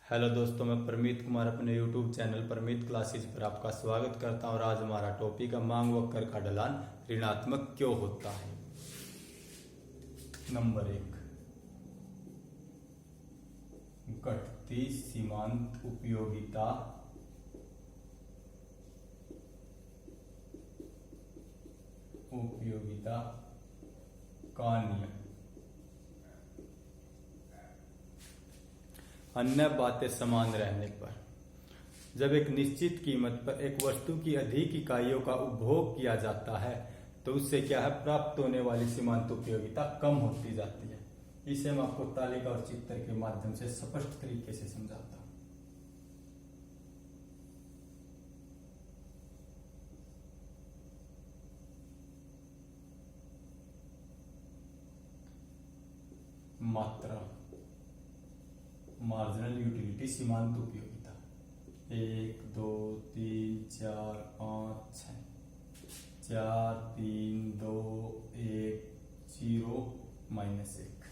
Hello दोस्तों, मैं परमीत कुमार अपने यूट्यूब चैनल परमीत क्लासेज पर आपका स्वागत करता हूं। और आज हमारा टॉपिक है मांग वक्र का ढलान ऋणात्मक क्यों होता है। नंबर 1, घटती सीमांत उपयोगिता का नियम। अन्य बातें समान रहने पर जब एक निश्चित कीमत पर एक वस्तु की अधिक इकाइयों का उपभोग किया जाता है तो उससे क्या है, प्राप्त होने वाली सीमांत उपयोगिता कम होती जाती है। इसे मैं आपको तालिका और चित्र के माध्यम से स्पष्ट तरीके से समझाता हूं। मात्रा, मार्जिनल यूटिलिटी, सीमांत उपयोगिता 1 2 3 4 5 6 4 3 2 1 0 -1।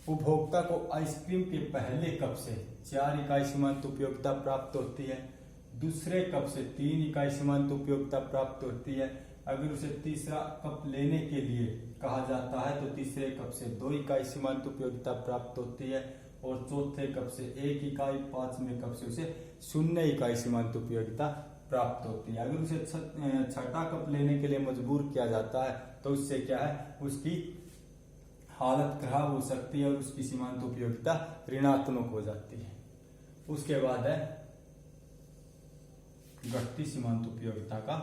उपभोक्ता को आइसक्रीम के पहले कप से 4 इकाई सीमांत उपयोगिता प्राप्त होती है, दूसरे कप से 3 इकाई सीमांत उपयोगिता प्राप्त होती है। अगर उसे तीसरा कप लेने के लिए कहा जाता है तो तीसरे कप से 2 इकाई सीमांत उपयोगिता प्राप्त होती है और चौथे कप से 1 इकाई, पांचवें कप से उसे 0 इकाई सीमांत उपयोगिता प्राप्त होती है। अगर उसे छठा कप लेने के लिए मजबूर किया जाता है तो उससे क्या है, उसकी हालत खराब हो सकती है और उसकी सीमांत उपयोगिता ऋणात्मक हो जाती है। उसके बाद है घटती सीमांत उपयोगिता का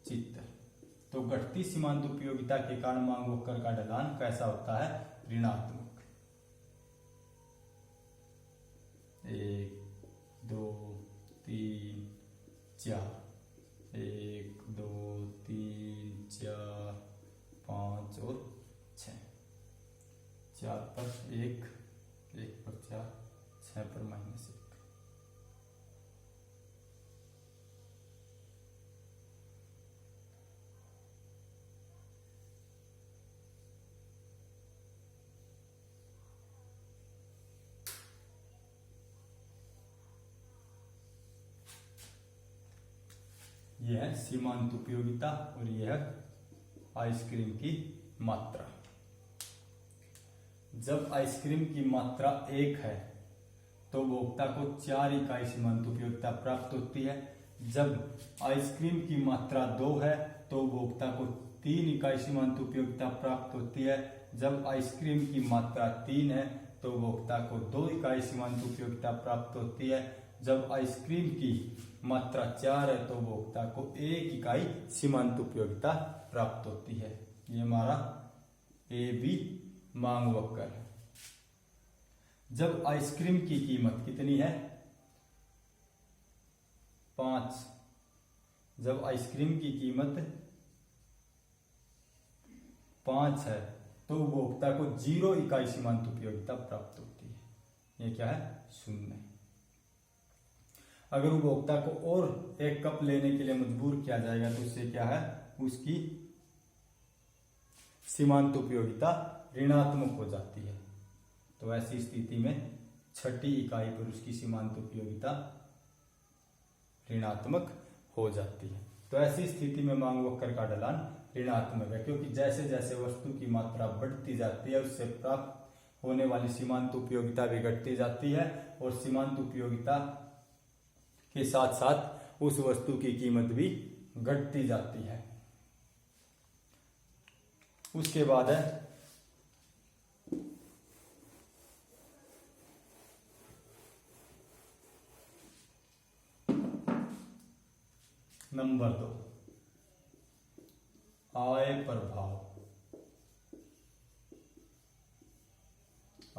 चित्र। तो घटती सीमांत उपयोगिता के कारण मांग वक्र का ढलान कैसा होता है, ऋणात्मक। 1 2 3 4 1 2 3 4 5 और 6, 4 पर 1, 1 पर 4, 6 पर -1। यह है सीमांत उपयोगिता और यह है आइसक्रीम की मात्रा। जब आइसक्रीम की मात्रा 1 है तो उपभोक्ता को 4 इकाई सीमांत उपयोगिता प्राप्त होती है। जब आइसक्रीम की मात्रा 2 है तो उपभोक्ता को 3 इकाई सीमांत उपयोगिता प्राप्त होती है। जब आइसक्रीम की मात्रा 3 है तो उपभोक्ता को 2 इकाई सीमांत उपयोगिता प्राप्त होती है। जब आइसक्रीम की मात्रा 4 है तो उपभोक्ता को 1 इकाई सीमांत उपयोगिता प्राप्त होती है। ये हमारा ए बी मांग वक्र है। जब आइसक्रीम की कीमत कितनी है, 5, जब आइसक्रीम की कीमत 5 है तो उपभोक्ता को 0 इकाई सीमांत उपयोगिता प्राप्त होती है। ये क्या है, 0। अगर उपभोक्ता को और 1 कप लेने के लिए मजबूर किया जाएगा तो उससे क्या है, उसकी सीमांत उपयोगिता ऋणात्मक हो जाती है। तो ऐसी स्थिति में छठी इकाई पर उसकी सीमांत उपयोगिता ऋणात्मक हो जाती है। तो ऐसी स्थिति में मांग वक्र का ढलान ऋणात्मक है, क्योंकि जैसे जैसे वस्तु की मात्रा बढ़ती जाती है उससे प्राप्त होने वाली सीमांत उपयोगिता भी घटती जाती है और सीमांत उपयोगिता के साथ साथ उस वस्तु की कीमत भी घटती जाती है। उसके बाद है नंबर 2, आय प्रभाव।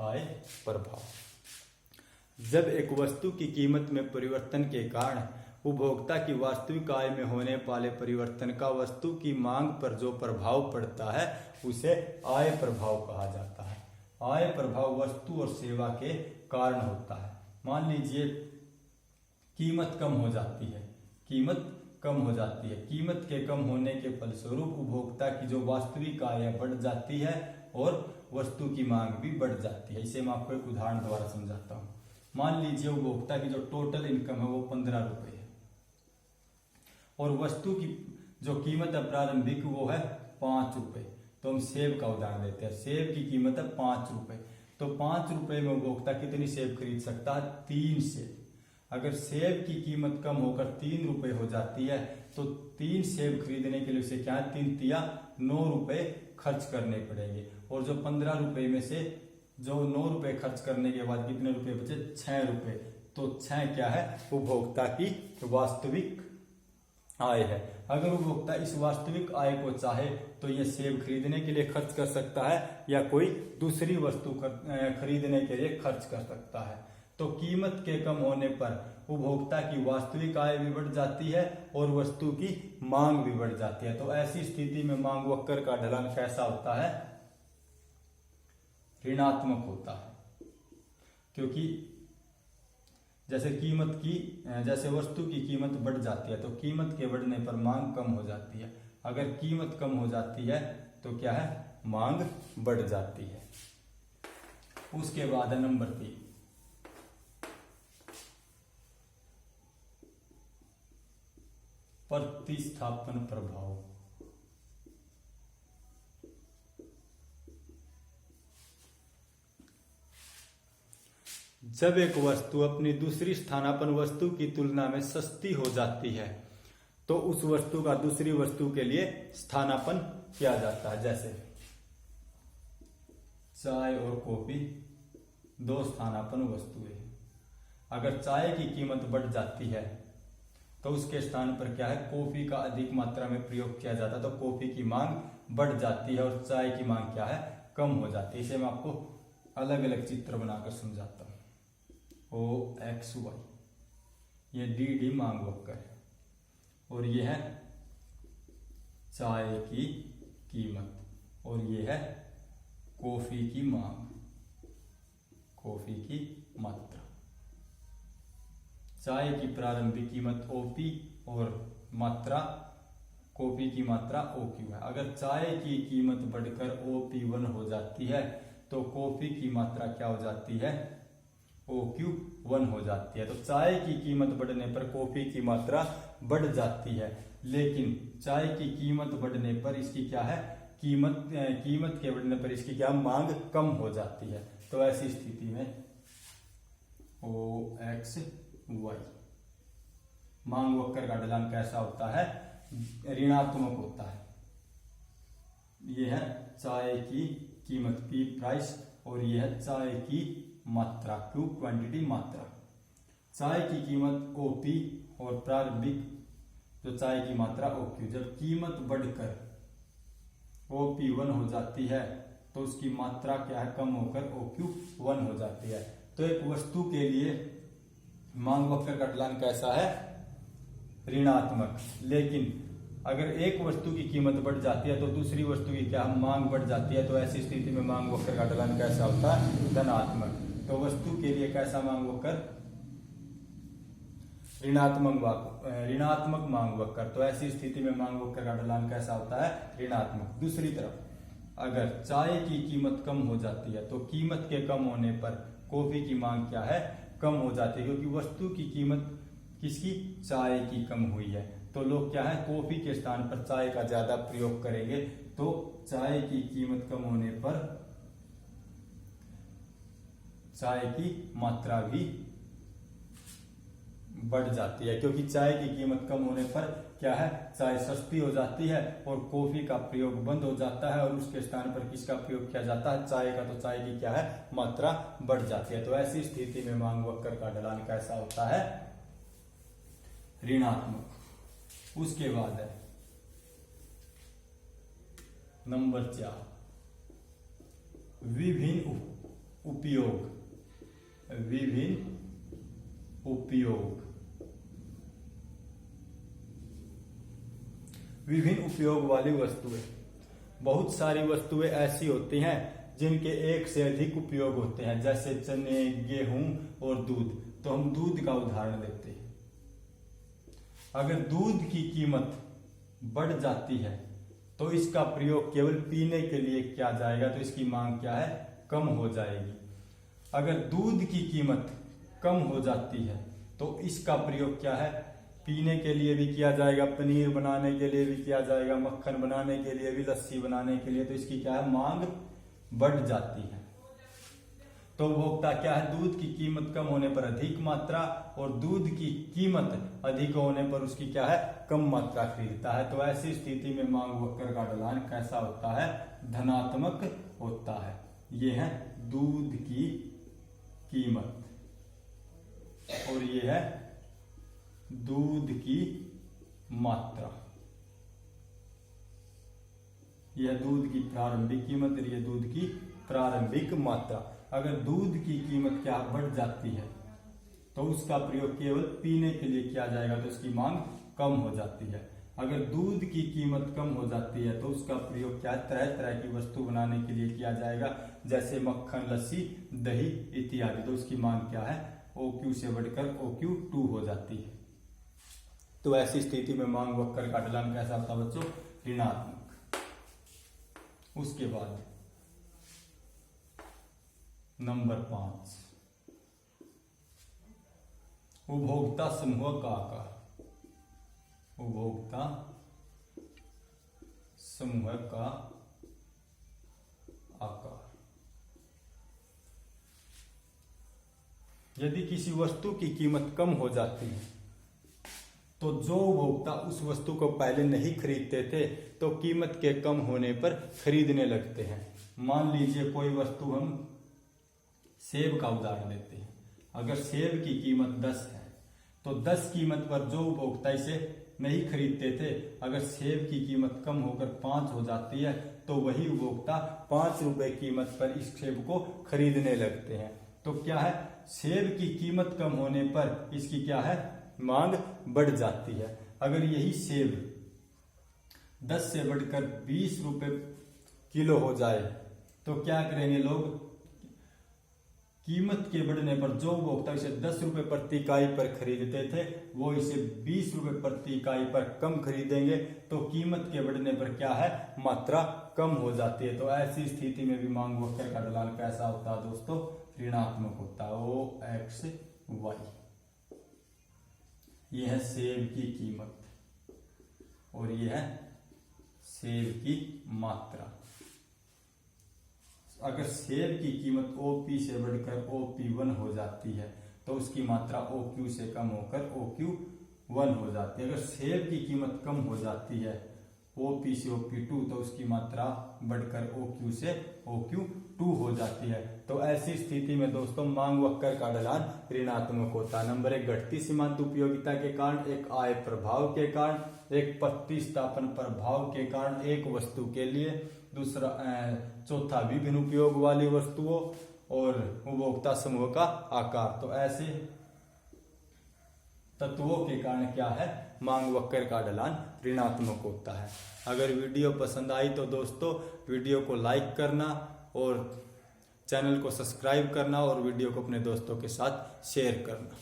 आय प्रभाव। जब एक वस्तु की कीमत में परिवर्तन के कारण उपभोक्ता की वास्तविक आय में होने वाले परिवर्तन का वस्तु की मांग पर जो प्रभाव पड़ता है उसे आय प्रभाव कहा जाता है। आय प्रभाव वस्तु और सेवा के कारण होता है। मान लीजिए कीमत कम हो जाती है, कीमत कम हो जाती है। कीमत के कम होने के फलस्वरूप उपभोक्ता की जो वास्तविक आय बढ़ जाती है और वस्तु की मांग भी बढ़ जाती है। इसे मैं आपको एक उदाहरण द्वारा समझाता हूँ। मान लीजिए उपभोक्ता की जो टोटल इनकम है वो 15 रुपए है और वस्तु की जो कीमत है प्रारंभिक वो है 5 रुपए। तो हम सेब का उदाहरण लेते हैं, सेब की कीमत है 5 रुपए। तो 5 रुपए में उपभोक्ता कितनी सेब खरीद सकता है? 3 सेब। अगर सेब की कीमत कम होकर 3 रुपए हो जाती है तो 3 सेब खरीदने के लिए उसे क्या है, 3 तिया 9 रुपए खर्च करने पड़ेंगे। और जो 15 रुपए में से जो 9 रुपए खर्च करने के बाद कितने रुपए बचे? 6 रुपए। तो 6 क्या है? उपभोक्ता की वास्तविक आय है। अगर उपभोक्ता इस वास्तविक आय को चाहे तो ये सेब खरीदने के लिए खर्च कर सकता है या कोई दूसरी वस्तु खरीदने के लिए खर्च कर सकता है। तो कीमत के कम होने पर उपभोक्ता की वास्तविक आय भी बढ़ जाती है और वस्तु की मांग भी बढ़ जाती है। तो ऐसी स्थिति में मांग वक्र का ढलान कैसा होता है? ऋणात्मक होता है। क्योंकि जैसे वस्तु की कीमत बढ़ जाती है तो कीमत के बढ़ने पर मांग कम हो जाती है। अगर कीमत कम हो जाती है तो क्या है? मांग बढ़ जाती है। उसके बाद है नंबर 3, प्रतिस्थापन प्रभाव। जब एक वस्तु अपनी दूसरी स्थानापन्न वस्तु की तुलना में सस्ती हो जाती है तो उस वस्तु का दूसरी वस्तु के लिए स्थानापन्न किया जाता है। जैसे चाय और कॉफी 2 स्थानापन्न वस्तुएं हैं। अगर चाय की कीमत बढ़ जाती है तो उसके स्थान पर क्या है? कॉफी का अधिक मात्रा में प्रयोग किया जाता है तो कॉफी की मांग बढ़ जाती है और चाय की मांग क्या है? कम हो जाती है। इसे मैं आपको अलग अलग चित्र बनाकर समझाता हूं। OXY, ये DD मांग वक्र है और ये है चाय की कीमत और ये है कॉफी की मांग, कॉफी की मात्रा। चाय की प्रारंभिक कीमत OP और मात्रा कॉफी की मात्रा OQ है। अगर चाय की कीमत बढ़कर OP1 हो जाती है तो कॉफी की मात्रा क्या हो जाती है? OQ1 हो जाती है। तो चाय की कीमत बढ़ने पर कॉफी की मात्रा बढ़ जाती है, लेकिन चाय की कीमत बढ़ने पर इसकी क्या है? कीमत के बढ़ने पर इसकी क्या? मांग कम हो जाती है। तो ऐसी स्थिति में OXY मांग वक्र का ढलान कैसा होता है? ऋणात्मक होता है। यह है चाय की कीमत P प्राइस और यह है चाय की मात्रा Q क्वांटिटी मात्रा। चाय की कीमत OP और प्रारंभिक जो चाय की मात्रा OQ। जब कीमत बढ़कर OP1 हो जाती है तो उसकी मात्रा क्या है? कम होकर OQ1 हो जाती है। तो एक वस्तु के लिए मांग वक्र का ढलान कैसा है? ऋणात्मक। लेकिन अगर एक वस्तु की कीमत बढ़ जाती है तो दूसरी वस्तु की क्या? मांग बढ़ जाती है। तो ऐसी स्थिति में मांग वक्र का ढलान कैसा होता है? धनात्मक। तो वस्तु के लिए कैसा मांग वक्र? ऋणात्मक मांग वक्र। तो ऐसी स्थिति में मांग वक्र का ढलान कैसा होता है? ऋणात्मक। दूसरी तरफ अगर चाय की कीमत कम हो जाती है तो कीमत के कम होने पर कॉफी की मांग क्या है? कम हो जाती है, क्योंकि वस्तु की कीमत किसकी? चाय की कम हुई है। तो लोग क्या है? कॉफी के स्थान पर चाय का ज्यादा प्रयोग करेंगे। तो चाय की कीमत कम होने पर चाय की मात्रा भी बढ़ जाती है, क्योंकि चाय की कीमत कम होने पर क्या है? चाय सस्ती हो जाती है और कॉफी का प्रयोग बंद हो जाता है और उसके स्थान पर किसका प्रयोग किया जाता है? चाय का। तो चाय की क्या है? मात्रा बढ़ जाती है। तो ऐसी स्थिति में मांग वक्र का ढलान कैसा होता है? ऋणात्मक। उसके बाद है नंबर 4, विभिन्न उपयोग। विभिन्न उपयोग। विभिन्न उपयोग वाली वस्तुएं। बहुत सारी वस्तुएं ऐसी होती हैं जिनके एक से अधिक उपयोग होते हैं, जैसे चने, गेहूं और दूध। तो हम दूध का उदाहरण लेते हैं। अगर दूध की कीमत बढ़ जाती है तो इसका प्रयोग केवल पीने के लिए किया जाएगा, तो इसकी मांग क्या है? कम हो जाएगी। अगर दूध की कीमत कम हो जाती है तो इसका प्रयोग क्या है, पीने के लिए भी किया जाएगा, पनीर बनाने के लिए भी किया जाएगा, मक्खन बनाने के लिए भी, लस्सी बनाने के लिए, तो इसकी क्या है, मांग बढ़ जाती है। तो उपभोक्ता क्या है, दूध की कीमत कम होने पर अधिक मात्रा और दूध की कीमत अधिक होने पर उसकी क्या है, कम मात्रा खरीदता है। तो ऐसी स्थिति में मांग वक्र का ढलान कैसा होता है, धनात्मक होता है। ये है दूध की कीमत और ये है दूध की मात्रा। यह दूध की प्रारंभिक कीमत और यह दूध की प्रारंभिक मात्रा। अगर दूध की कीमत क्या बढ़ जाती है तो उसका प्रयोग केवल पीने के लिए किया जाएगा तो उसकी मांग कम हो जाती है। अगर दूध की कीमत कम हो जाती है तो उसका प्रयोग क्या तरह तरह की वस्तु बनाने के लिए किया जाएगा, जैसे मक्खन, लस्सी, दही इत्यादि, तो उसकी मांग क्या है, OQ से बढ़कर OQ2 हो जाती है। तो ऐसी स्थिति में मांग वक्र का ढलान कैसा होता है बच्चों, ऋणात्मक। उसके बाद नंबर 5, उपभोक्ता समूह का आकार। उपभोक्ता समूह का आकार। यदि किसी वस्तु की कीमत कम हो जाती है तो जो उपभोक्ता उस वस्तु को पहले नहीं खरीदते थे तो कीमत के कम होने पर खरीदने लगते हैं। मान लीजिए कोई वस्तु, हम सेब का उदाहरण लेते हैं। अगर सेब की कीमत 10 है तो 10 कीमत पर जो उपभोक्ता इसे नहीं खरीदते थे, अगर सेब की कीमत कम होकर 5 हो जाती है तो वही उपभोक्ता 5 रुपए कीमत पर इस सेब को खरीदने लगते हैं। तो क्या है, सेब की कीमत कम होने पर इसकी क्या है, मांग बढ़ जाती है। अगर यही सेब 10 से बढ़कर 20 रुपए किलो हो जाए तो क्या करेंगे लोग, कीमत के बढ़ने पर जो उपभोक्ता इसे 10 रुपए प्रति इकाई पर खरीदते थे वो इसे 20 रुपए प्रति इकाई पर कम खरीदेंगे, तो कीमत के बढ़ने पर क्या है, मात्रा कम हो जाती है। तो ऐसी स्थिति में भी मांग वक्र का ढलान कैसा होता है दोस्तों, ऋणात्मक होता है, OXY। यह है सेब की कीमत और यह है सेब की मात्रा। अगर सेब की कीमत OP से बढ़कर OP1 हो जाती है तो उसकी मात्रा OQ से कम होकर OQ1 हो जाती है। अगर सेब की कीमत कम हो जाती है OP से OP2 तो उसकी मात्रा बढ़कर OQ से OQ2 हो जाती है। तो ऐसी स्थिति में दोस्तों मांग वक्र का ढलान ऋणात्मक होता है। नंबर 1, घटती सीमांत उपयोगिता के कारण, एक आय प्रभाव के कारण, एक प्रतिस्थापन प्रभाव के कारण एक वस्तु के लिए, दूसरा चौथा विभिन्न उपयोग वाली वस्तुओं और उपभोक्ता समूह का आकार। तो ऐसे तत्वों के कारण क्या है, मांग वक्र का ढलान ऋणात्मक होता है। अगर वीडियो पसंद आई तो दोस्तों वीडियो को लाइक करना और चैनल को सब्सक्राइब करना और वीडियो को अपने दोस्तों के साथ शेयर करना।